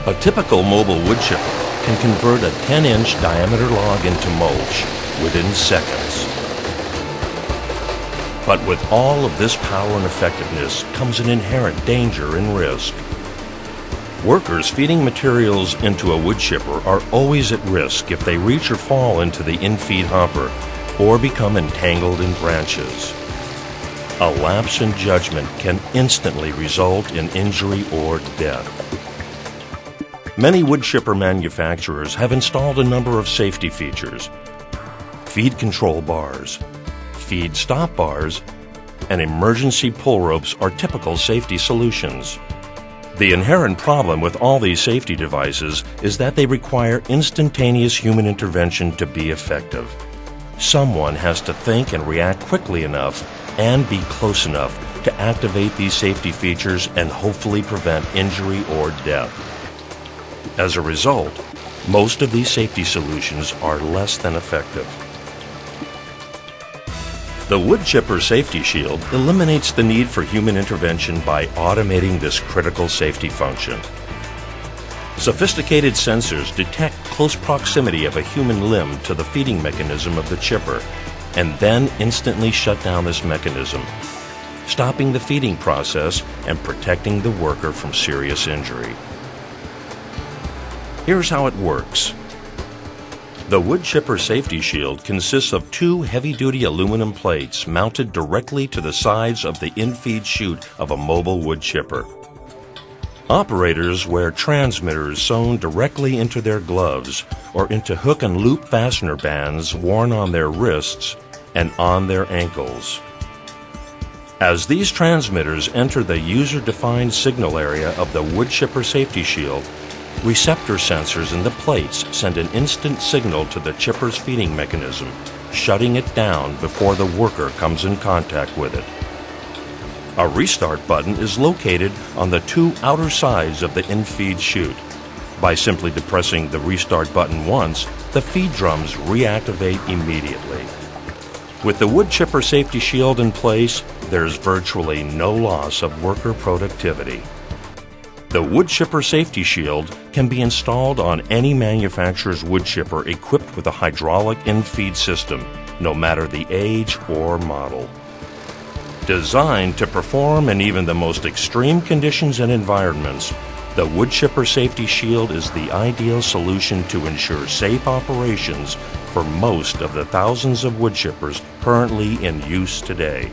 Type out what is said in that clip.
A typical mobile wood chipper can convert a 10-inch diameter log into mulch within seconds. But with all of this power and effectiveness comes an inherent danger and risk. Workers feeding materials into a wood chipper are always at risk if they reach or fall into the in-feed hopper or become entangled in branches. A lapse in judgment can instantly result in injury or death. Many wood chipper manufacturers have installed a number of safety features: feed control bars, feed stop bars, and emergency pull ropes are typical safety solutions. The inherent problem with all these safety devices is that they require instantaneous human intervention to be effective. Someone has to think and react quickly enough and be close enough to activate these safety features and hopefully prevent injury or death. As a result, most of these safety solutions are less than effective. The wood chipper safety shield eliminates the need for human intervention by automating this critical safety function. Sophisticated sensors detect close proximity of a human limb to the feeding mechanism of the chipper and then instantly shut down this mechanism, stopping the feeding process and protecting the worker from serious injury. Here's how it works. The wood chipper safety shield consists of two heavy-duty aluminum plates mounted directly to the sides of the in-feed chute of a mobile wood chipper. Operators wear transmitters sewn directly into their gloves or into hook and loop fastener bands worn on their wrists and on their ankles. As these transmitters enter the user-defined signal area of the wood chipper safety shield, receptor sensors in the plates send an instant signal to the chipper's feeding mechanism, shutting it down before the worker comes in contact with it. A restart button is located on the two outer sides of the in-feed chute. By simply depressing the restart button once, the feed drums reactivate immediately. With the wood chipper safety shield in place, there's virtually no loss of worker productivity. The wood chipper safety shield can be installed on any manufacturer's wood chipper equipped with a hydraulic in-feed system, no matter the age or model. Designed to perform in even the most extreme conditions and environments, the wood chipper safety shield is the ideal solution to ensure safe operations for most of the thousands of wood chippers currently in use today.